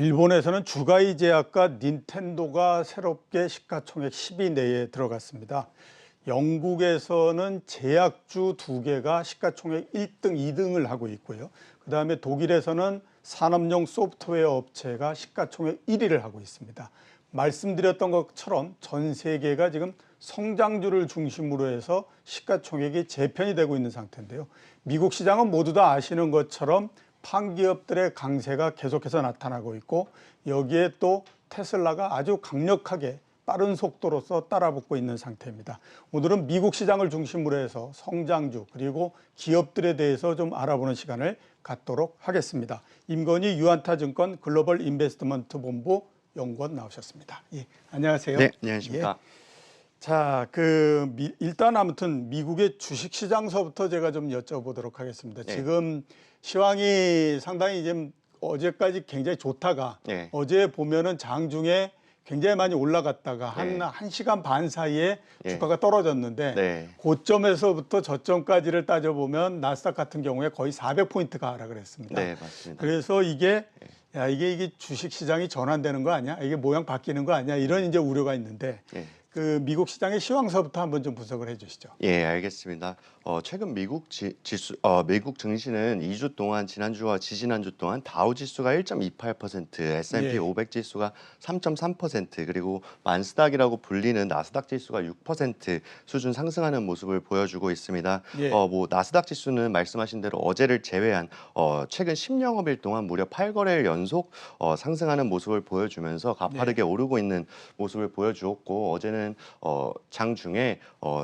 일본에서는 주가이 제약과 닌텐도가 새롭게 시가총액 10위 내에 들어갔습니다. 영국에서는 제약주 2개가 시가총액 1등, 2등을 하고 있고요. 그다음에 독일에서는 산업용 소프트웨어 업체가 시가총액 1위를 하고 있습니다. 말씀드렸던 것처럼 전 세계가 지금 성장주를 중심으로 해서 시가총액이 재편이 되고 있는 상태인데요. 미국 시장은 모두 다 아시는 것처럼 판기업들의 강세가 계속해서 나타나고 있고, 여기에 또 테슬라가 아주 강력하게 빠른 속도로서 따라붙고 있는 상태입니다. 오늘은 미국 시장을 중심으로 해서 성장주 그리고 기업들에 대해서 좀 알아보는 시간을 갖도록 하겠습니다. 임건희 유한타증권 글로벌 인베스트먼트 본부 연구원 나오셨습니다. 예, 안녕하세요. 네, 안녕하십니까. 예. 자, 일단 아무튼 미국의 주식시장서부터 제가 좀 여쭤보도록 하겠습니다. 네. 지금 시황이 상당히 이제 어제까지 굉장히 좋다가 네. 어제 보면은 장중에 굉장히 많이 올라갔다가 네. 한 시간 반 사이에 네. 주가가 떨어졌는데 네. 고점에서부터 저점까지를 따져보면 나스닥 같은 경우에 거의 400포인트가 하락을 했습니다. 네, 맞습니다. 그래서 이게 주식시장이 전환되는 거 아니야? 이게 모양 바뀌는 거 아니야? 이런 이제 우려가 있는데 네. 그 미국 시장의 시황서부터 한번 좀 분석을 해주시죠. 예, 알겠습니다. 최근 미국 미국 증시는 2주 동안 지난주와 지지난주 동안 다우 지수가 1.28%, S&P 예. 500 지수가 3.3%, 그리고 만스닥이라고 불리는 나스닥 지수가 6% 수준 상승하는 모습을 보여주고 있습니다. 예. 나스닥 지수는 말씀하신 대로 어제를 제외한 최근 10영업일 동안 무려 8거래일 연속 상승하는 모습을 보여주면서 가파르게 오르고 있는 모습을 보여주었고, 어제는 장중에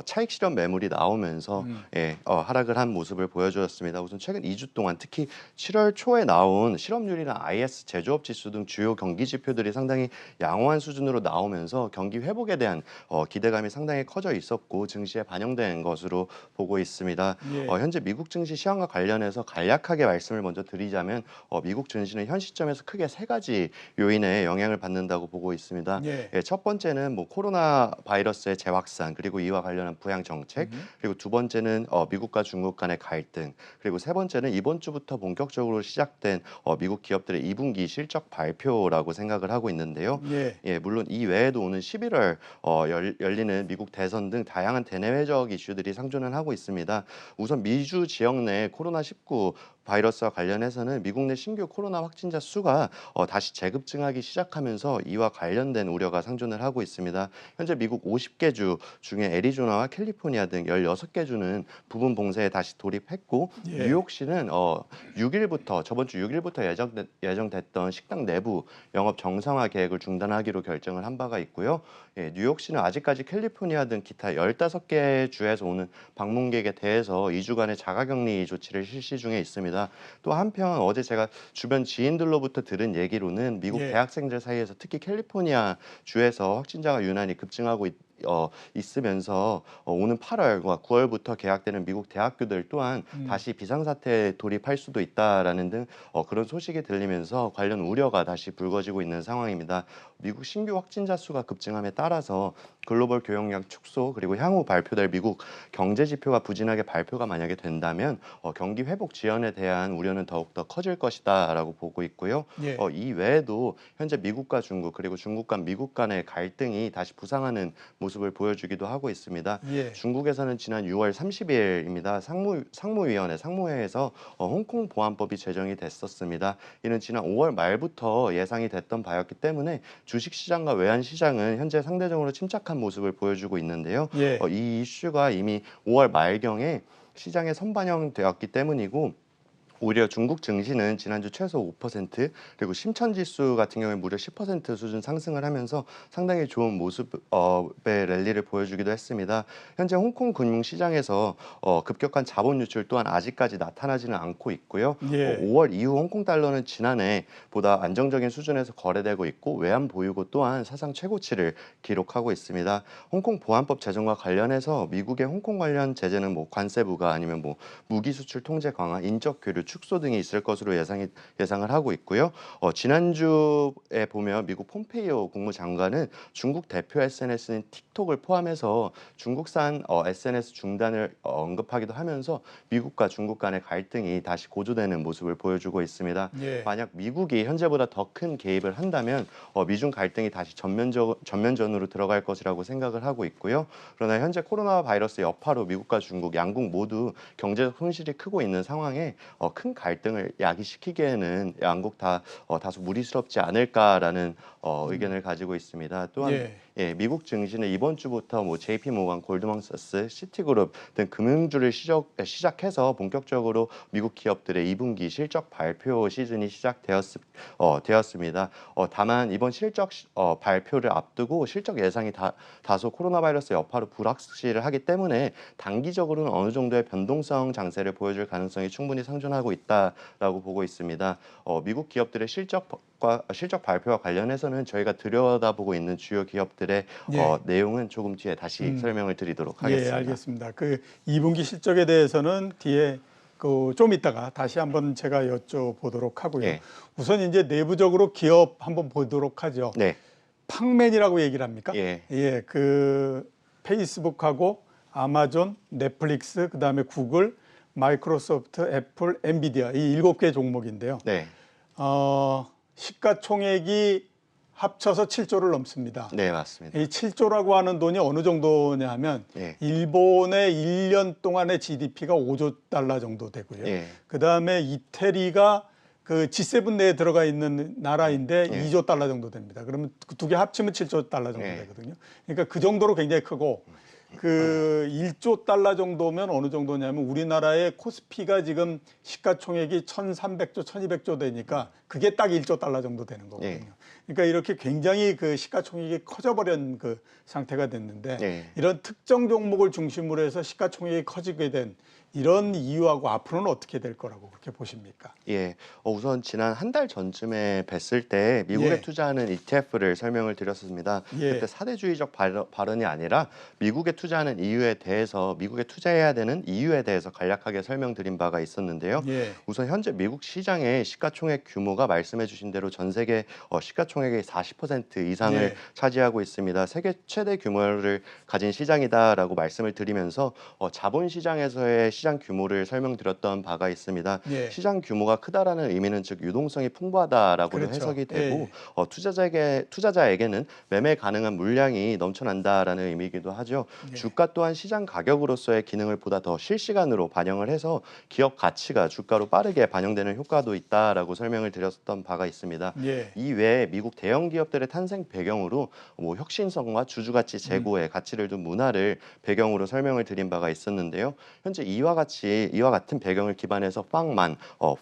차익 실현 매물이 나오면서 하락을 한 모습을 보여주었습니다. 우선 최근 2주 동안 특히 7월 초에 나온 실업률이나 IS 제조업 지수 등 주요 경기 지표들이 상당히 양호한 수준으로 나오면서 경기 회복에 대한 기대감이 상당히 커져 있었고 증시에 반영된 것으로 보고 있습니다. 예. 현재 미국 증시 시황과 관련해서 간략하게 말씀을 먼저 드리자면 미국 증시는 현 시점에서 크게 3가지 요인의 영향을 받는다고 보고 있습니다. 예. 첫 번째는 코로나 바이러스의 재확산, 그리고 이와 관련한 부양 정책, 그리고 두 번째는 미국과 중국 간의 갈등, 그리고 세 번째는 이번 주부터 본격적으로 시작된 미국 기업들의 2분기 실적 발표라고 생각을 하고 있는데요. 예. 물론 이 외에도 오는 11월 열리는 미국 대선 등 다양한 대내외적 이슈들이 상존을 하고 있습니다. 우선 미주 지역 내 코로나19 바이러스와 관련해서는 미국 내 신규 코로나 확진자 수가 다시 재급증하기 시작하면서 이와 관련된 우려가 상존을 하고 있습니다. 현재 미국 50개 주 중에 애리조나와 캘리포니아 등 16개 주는 부분 봉쇄에 다시 돌입했고, 뉴욕시는 저번 주 6일부터 예정됐던 식당 내부 영업 정상화 계획을 중단하기로 결정을 한 바가 있고요. 뉴욕시는 아직까지 캘리포니아 등 기타 15개 주에서 오는 방문객에 대해서 2주간의 자가격리 조치를 실시 중에 있습니다. 또 한편 어제 제가 주변 지인들로부터 들은 얘기로는 미국 대학생들 사이에서 특히 캘리포니아 주에서 확진자가 유난히 급증하고 있으면서 오는 8월과 9월부터 개학되는 미국 대학교들 또한 다시 비상사태에 돌입할 수도 있다라는 등 그런 소식이 들리면서 관련 우려가 다시 불거지고 있는 상황입니다. 미국 신규 확진자 수가 급증함에 따라서 글로벌 교역량 축소, 그리고 향후 발표될 미국 경제 지표가 부진하게 발표가 만약에 된다면 경기 회복 지연에 대한 우려는 더욱더 커질 것이다라고 보고 있고요. 이 외에도 현재 미국과 중국, 그리고 중국과 미국 간의 갈등이 다시 부상하는 모습을 보여주기도 하고 있습니다. 중국에서는 지난 6월 30일입니다. 상무위원회 상무회에서 홍콩 보안법이 제정이 됐었습니다. 이는 지난 5월 말부터 예상이 됐던 바였기 때문에 주식시장과 외환시장은 현재 상대적으로 침착한 모습을 보여주고 있는데요. 이 이슈가 이미 5월 말경에 시장에 선반영되었기 때문이고, 오히려 중국 증시는 지난주 최소 5%, 그리고 심천지수 같은 경우에 무려 10% 수준 상승을 하면서 상당히 좋은 모습의 랠리를 보여주기도 했습니다. 현재 홍콩 금융시장에서 급격한 자본 유출 또한 아직까지 나타나지는 않고 있고요. 5월 이후 홍콩 달러는 지난해보다 안정적인 수준에서 거래되고 있고, 외환 보유고 또한 사상 최고치를 기록하고 있습니다. 홍콩 보안법 제정과 관련해서 미국의 홍콩 관련 제재는 관세 부과, 아니면 무기 수출 통제 강화, 인적 교류 축소 등이 있을 것으로 예상을 하고 있고요. 지난주에 보면 미국 폼페이오 국무장관은 중국 대표 SNS인 틱톡을 포함해서 중국산 SNS 중단을 언급하기도 하면서 미국과 중국 간의 갈등이 다시 고조되는 모습을 보여주고 있습니다. 예. 만약 미국이 현재보다 더 큰 개입을 한다면 미중 갈등이 다시 전면전으로 들어갈 것이라고 생각을 하고 있고요. 그러나 현재 코로나 바이러스 여파로 미국과 중국 양국 모두 경제적 손실이 크고 있는 상황에 큰 갈등을 야기시키기에는 양국 다 다소 무리스럽지 않을까라는 의견을 가지고 있습니다. 또한 예. 미국 증시는 이번 주부터 JP 모건, 골드만삭스, 시티그룹 등 금융주를 시작해서 본격적으로 미국 기업들의 2분기 실적 발표 시즌이 되었습니다. 다만 이번 실적 발표를 앞두고 실적 예상이 다소 코로나 바이러스 여파로 불확실을 하기 때문에 단기적으로는 어느 정도의 변동성 장세를 보여줄 가능성이 충분히 상존하고 있다라고 보고 있습니다. 미국 기업들의 실적 발표와 관련해서는 저희가 들여다보고 있는 주요 기업들의 내용은 조금 뒤에 다시 설명을 드리도록 하겠습니다. 예, 알겠습니다. 그 2분기 실적에 대해서는 뒤에 좀 이따가 다시 한번 제가 여쭤보도록 하고요. 예. 우선 이제 내부적으로 기업 한번 보도록 하죠. 네. 팡맨이라고 얘기를 합니까? 예. 예, 그 페이스북하고 아마존, 넷플릭스, 그다음에 구글, 마이크로소프트, 애플, 엔비디아 이 7개 종목인데요. 네. 시가총액이 합쳐서 7조를 넘습니다. 네, 맞습니다. 이 7조라고 하는 돈이 어느 정도냐 하면 예. 일본의 1년 동안의 GDP가 5조 달러 정도 되고요. 예. 그다음에 이태리가 그 G7 내에 들어가 있는 나라인데 예. 2조 달러 정도 됩니다. 그러면 그 두 개 합치면 7조 달러 정도 예. 되거든요. 그러니까 그 정도로 굉장히 크고 그 1조 달러 정도면 어느 정도냐면 우리나라의 코스피가 지금 시가총액이 1,300조, 1,200조 되니까 그게 딱 1조 달러 정도 되는 거거든요. 예. 그러니까 이렇게 굉장히 그 시가총액이 커져버린 그 상태가 됐는데 예. 이런 특정 종목을 중심으로 해서 시가총액이 커지게 된 이런 이유하고 앞으로는 어떻게 될 거라고 그렇게 보십니까? 예, 우선 지난 한 달 전쯤에 뵀을 때 미국에 예. 투자하는 ETF를 설명을 드렸습니다. 예. 그때 사대주의적 발언이 아니라 미국에 투자하는 이유에 대해서 미국에 투자해야 되는 이유에 대해서 간략하게 설명드린 바가 있었는데요. 예. 우선 현재 미국 시장의 시가총액 규모가 말씀해주신 대로 전 세계 시가총액의 40% 이상을 예. 차지하고 있습니다. 세계 최대 규모를 가진 시장이다라고 말씀을 드리면서 자본시장에서의 시장 규모를 설명드렸던 바가 있습니다. 예. 시장 규모가 크다라는 의미는 즉 유동성이 풍부하다라고도 그렇죠. 해석이 되고 예. 투자자에게는 매매 가능한 물량이 넘쳐난다라는 의미이기도 하죠. 예. 주가 또한 시장 가격으로서의 기능을 보다 더 실시간으로 반영을 해서 기업 가치가 주가로 빠르게 반영되는 효과도 있다라고 설명을 드렸던 바가 있습니다. 예. 이외에 미국 대형 기업들의 탄생 배경으로 혁신성과 주주가치 제고의 가치를 둔 문화를 배경으로 설명을 드린 바가 있었는데요. 현재 이와 같은 배경을 기반해서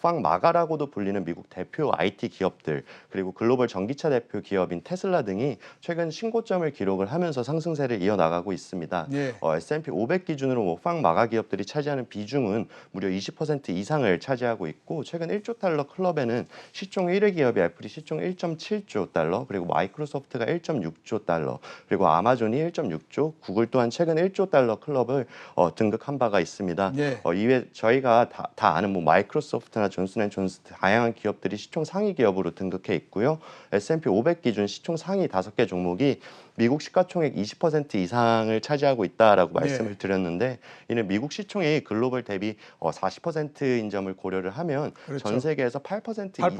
팡마가라고도 불리는 미국 대표 IT 기업들 그리고 글로벌 전기차 대표 기업인 테슬라 등이 최근 신고점을 기록을 하면서 상승세를 이어나가고 있습니다. 예. S&P 500 기준으로 팡마가 기업들이 차지하는 비중은 무려 20% 이상을 차지하고 있고 최근 1조 달러 클럽에는 시총 1위 기업이 애플이 시총 1.7조 달러 그리고 마이크로소프트가 1.6조 달러 그리고 아마존이 1.6조 구글 또한 최근 1조 달러 클럽을 등극한 바가 있습니다. 예. 이외 저희가 다 아는 마이크로소프트나 존슨앤존슨 다양한 기업들이 시총 상위 기업으로 등극해 있고요. S&P 500 기준 시총 상위 5개 종목이 미국 시가총액 20% 이상을 차지하고 있다라고 말씀을 드렸는데 이는 미국 시총이 글로벌 대비 40%인 점을 고려를 하면 그렇죠. 전 세계에서 8% 되는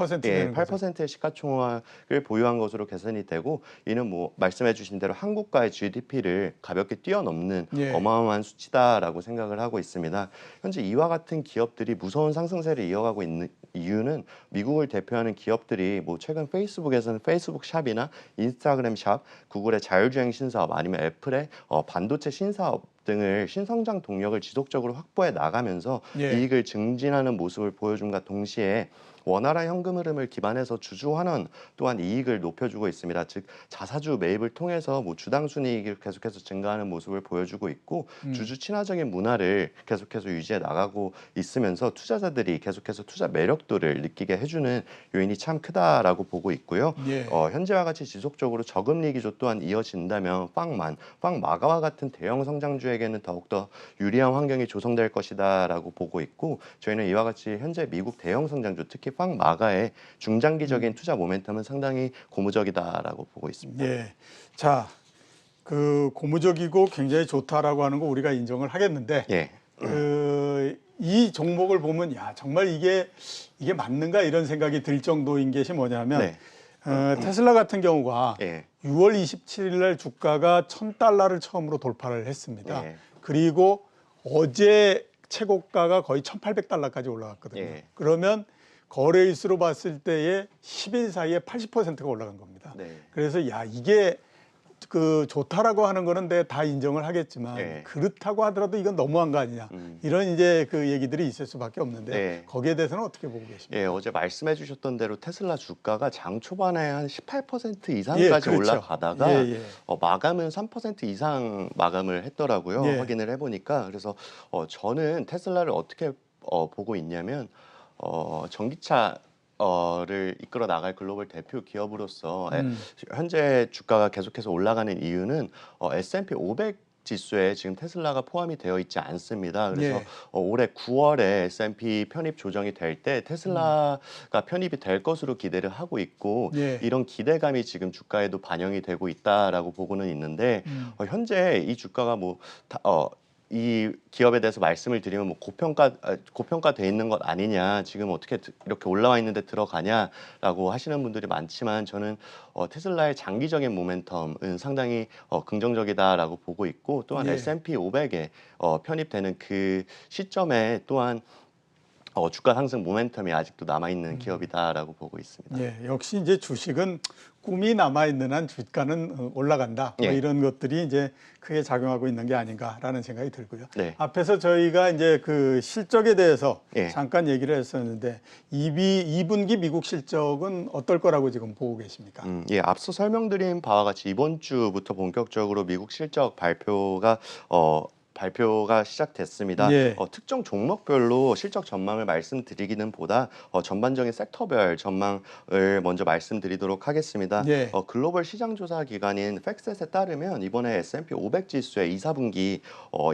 거죠. 8%의 시가총액을 보유한 것으로 계산이 되고 이는 말씀해 주신 대로 한국과의 GDP를 가볍게 뛰어넘는 예. 어마어마한 수치다라고 생각을 하고 있습니다. 현재 이와 같은 기업들이 무서운 상승세를 이어가고 있는 이유는 미국을 대표하는 기업들이 최근 페이스북에서는 페이스북 샵이나 인스타그램 샵, 구글의 자율주행 신사업 아니면 애플의 반도체 신사업 등을 신성장 동력을 지속적으로 확보해 나가면서 예. 이익을 증진하는 모습을 보여줌과 동시에 원활한 현금 흐름을 기반해서 주주 환원 또한 이익을 높여주고 있습니다. 즉 자사주 매입을 통해서 뭐 주당 순이익이 계속해서 증가하는 모습을 보여주고 있고 주주 친화적인 문화를 계속해서 유지해 나가고 있으면서 투자자들이 계속해서 투자 매력도를 느끼게 해주는 요인이 참 크다라고 보고 있고요. 예. 현재와 같이 지속적으로 저금리 기조 또한 이어진다면 빵마가와 같은 대형 성장주에게는 더욱더 유리한 환경이 조성될 것이다라고 보고 있고 저희는 이와 같이 현재 미국 대형 성장주 특히 빵마가의 중장기적인 투자 모멘텀은 상당히 고무적이다라고 보고 있습니다. 예. 자, 그 고무적이고 굉장히 좋다라고 하는 거 우리가 인정을 하겠는데 예. 이 종목을 보면 야 정말 이게 맞는가 이런 생각이 들 정도인 것이 뭐냐면 네. 테슬라 같은 경우가 예. 6월 27일 날 주가가 1,000달러를 처음으로 돌파를 했습니다. 예. 그리고 어제 최고가가 거의 1,800달러까지 올라갔거든요. 예. 그러면 거래일수로 봤을 때에 10일 사이에 80%가 올라간 겁니다. 네. 그래서 야 이게 그 좋다라고 하는 거는 내가 다 인정을 하겠지만 네. 그렇다고 하더라도 이건 너무한 거 아니냐 이런 이제 그 얘기들이 있을 수밖에 없는데 네. 거기에 대해서는 어떻게 보고 계십니까? 예, 어제 말씀해 주셨던 대로 테슬라 주가가 장 초반에 한 18% 이상까지 예, 그렇죠. 올라가다가 예, 예. 마감은 3% 이상 마감을 했더라고요. 예. 확인을 해보니까. 그래서 저는 테슬라를 어떻게 보고 있냐면 전기차 를 이끌어 나갈 글로벌 대표 기업으로서 현재 주가가 계속해서 올라가는 이유는 S&P 500 지수에 지금 테슬라가 포함이 되어 있지 않습니다. 그래서 예. 올해 9월에 S&P 편입 조정이 될 때 테슬라가 편입이 될 것으로 기대를 하고 있고 예. 이런 기대감이 지금 주가에도 반영이 되고 있다라고 보고는 있는데 현재 이 주가가 이 기업에 대해서 말씀을 드리면 뭐 고평가돼 있는 것 아니냐, 지금 어떻게 이렇게 올라와 있는데 들어가냐라고 하시는 분들이 많지만 저는 테슬라의 장기적인 모멘텀은 상당히 긍정적이다라고 보고 있고 또한 예. S&P 500에 편입되는 그 시점에 또한 주가 상승 모멘텀이 아직도 남아있는 기업이다라고 보고 있습니다. 예, 역시 이제 주식은 꿈이 남아있는 한 주가는 올라간다. 뭐 예. 이런 것들이 이제 크게 작용하고 있는 게 아닌가라는 생각이 들고요. 네. 앞에서 저희가 이제 그 실적에 대해서 예. 잠깐 얘기를 했었는데 2분기 미국 실적은 어떨 거라고 지금 보고 계십니까? 예, 앞서 설명드린 바와 같이 이번 주부터 본격적으로 미국 실적 발표가 시작됐습니다. 예. 특정 종목별로 실적 전망을 말씀드리기는 보다 전반적인 섹터별 전망을 먼저 말씀드리도록 하겠습니다. 예. 글로벌 시장 조사 기관인 팩셋에 따르면 이번에 S&P 500 지수의 2, 4분기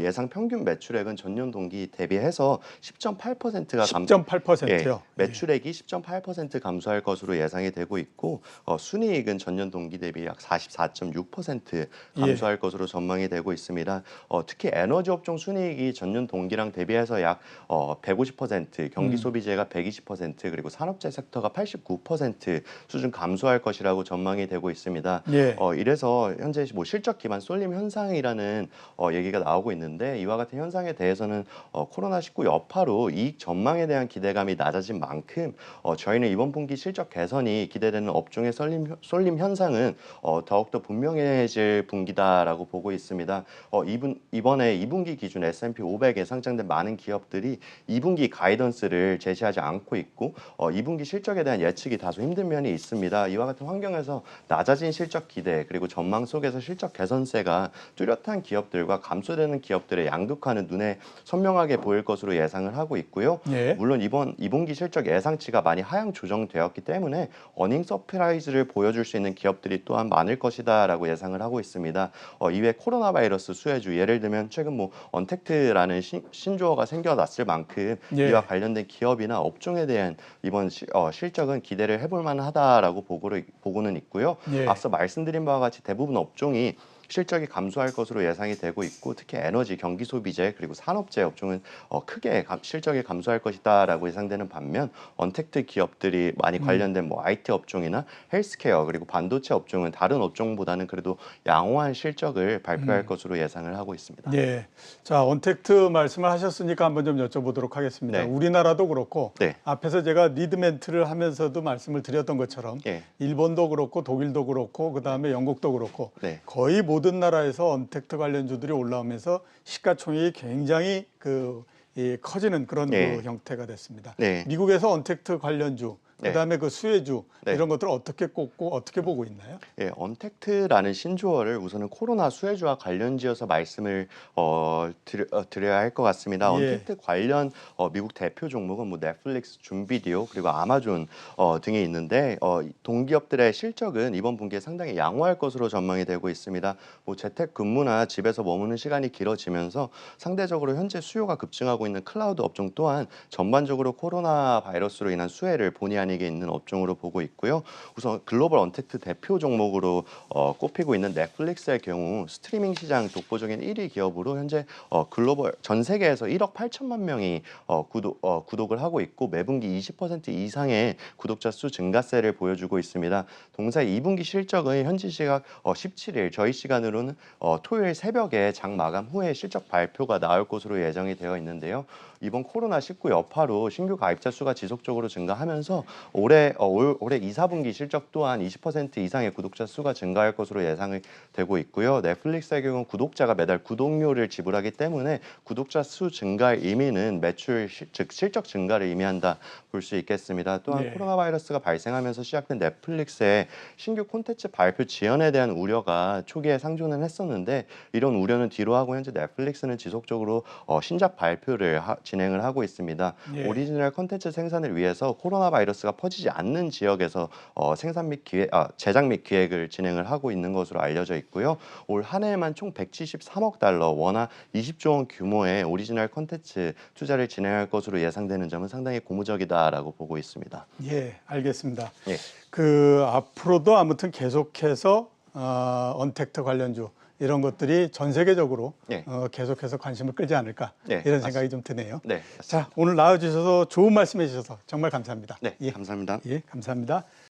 예상 평균 매출액은 전년 동기 대비해서 10.8%가 10.8%요. 매출액이 10.8% 감소할 것으로 예상이 되고 있고 순이익은 전년 동기 대비 약 44.6% 감소할 것으로 전망이 되고 있습니다. 특히 에너지 업종 순이익이 전년 동기랑 대비해서 약 150%, 경기 소비재가 120%, 그리고 산업재 섹터가 89% 수준 감소할 것이라고 전망이 되고 있습니다. 예. 이래서 현재 뭐 실적 기반 쏠림 현상이라는 얘기가 나오고 있는데 이와 같은 현상에 대해서는 코로나19 여파로 이익 전망에 대한 기대감이 낮아진 만큼 저희는 이번 분기 실적 개선이 기대되는 업종의 쏠림 현상은 더욱더 분명해질 분기다라고 보고 있습니다. 이번에 2분기 기준 S&P 500에 상장된 많은 기업들이 2분기 가이던스를 제시하지 않고 있고 2분기 실적에 대한 예측이 다소 힘든 면이 있습니다. 이와 같은 환경에서 낮아진 실적 기대 그리고 전망 속에서 실적 개선세가 뚜렷한 기업들과 감소되는 기업들의 양극화는 눈에 선명하게 보일 것으로 예상을 하고 있고요. 예. 물론 이번 2분기 실적 예상치가 많이 하향 조정되었기 때문에 어닝 서프라이즈를 보여줄 수 있는 기업들이 또한 많을 것이다라고 예상을 하고 있습니다. 이외 코로나 바이러스 수혜주 예를 들면 최근 뭐 언택트라는 신조어가 생겨났을 만큼 예. 이와 관련된 기업이나 업종에 대한 이번 실적은 기대를 해볼 만하다라고 보고는 있고요. 예. 앞서 말씀드린 바와 같이 대부분 업종이 실적이 감소할 것으로 예상이 되고 있고 특히 에너지, 경기 소비재 그리고 산업재 업종은 크게 실적이 감소할 것이다라고 예상되는 반면 언택트 기업들이 많이 관련된 뭐 IT 업종이나 헬스케어 그리고 반도체 업종은 다른 업종보다는 그래도 양호한 실적을 발표할 것으로 예상을 하고 있습니다. 예. 자, 언택트 말씀을 하셨으니까 한번 좀 여쭤보도록 하겠습니다. 네. 우리나라도 그렇고 네. 앞에서 제가 리드멘트를 하면서도 말씀을 드렸던 것처럼 예. 일본도 그렇고 독일도 그렇고 그다음에 영국도 그렇고 네. 거의 모든 나라에서 언택트 관련주들이 올라오면서 시가총액이 굉장히 커지는 그런 네. 그 형태가 됐습니다. 네. 미국에서 언택트 관련주, 네. 그다음에 그 수혜주 네. 이런 것들을 어떻게 꼽고 어떻게 보고 있나요? 예, 언택트라는 신조어를 우선은 코로나 수혜주와 관련지어서 말씀을 드려야 할 것 같습니다. 예. 언택트 관련 미국 대표 종목은 뭐 넷플릭스, 줌비디오 그리고 아마존 등이 있는데 동기업들의 실적은 이번 분기에 상당히 양호할 것으로 전망이 되고 있습니다. 뭐 재택 근무나 집에서 머무는 시간이 길어지면서 상대적으로 현재 수요가 급증하고 있는 클라우드 업종 또한 전반적으로 코로나 바이러스로 인한 수혜를 본의 아니게 있는 업종으로 보고 있고요. 우선 글로벌 언택트 대표 종목으로 꼽히고 있는 넷플릭스의 경우 스트리밍 시장 독보적인 1위 기업으로 현재 글로벌 전 세계에서 1억 8천만 명이 구독을 하고 있고 매분기 20% 이상의 구독자 수 증가세를 보여주고 있습니다. 동사 2분기 실적은 현지 시각 17일 저희 시간으로는 토요일 새벽에 장 마감 후에 실적 발표가 나올 것으로 예정이 되어 있는데요. 이번 코로나19 여파로 신규 가입자 수가 지속적으로 증가하면서 올해 2, 4분기 실적 또한 20% 이상의 구독자 수가 증가할 것으로 예상이 되고 있고요. 넷플릭스의 경우 구독자가 매달 구독료를 지불하기 때문에 구독자 수 증가의 의미는 매출, 즉 실적 증가를 의미한다 볼 수 있겠습니다. 또한 네. 코로나 바이러스가 발생하면서 시작된 넷플릭스의 신규 콘텐츠 발표 지연에 대한 우려가 초기에 상존은 했었는데 이런 우려는 뒤로 하고 현재 넷플릭스는 지속적으로 신작 발표를 진행을 하고 있습니다. 예. 오리지널 콘텐츠 생산을 위해서 코로나 바이러스가 퍼지지 않는 지역에서 생산 및 제작 및 기획을 진행을 하고 있는 것으로 알려져 있고요. 올 한 해에만 총 173억 달러, 원화 20조 원 규모의 오리지널 콘텐츠 투자를 진행할 것으로 예상되는 점은 상당히 고무적이다라고 보고 있습니다. 예, 알겠습니다. 예. 그 앞으로도 아무튼 계속해서 언택트 관련주 이런 것들이 전 세계적으로 네. 계속해서 관심을 끌지 않을까 네, 이런 생각이 좀 드네요. 네, 자, 오늘 나와주셔서 좋은 말씀해 주셔서 정말 감사합니다. 네, 예. 감사합니다. 예, 감사합니다.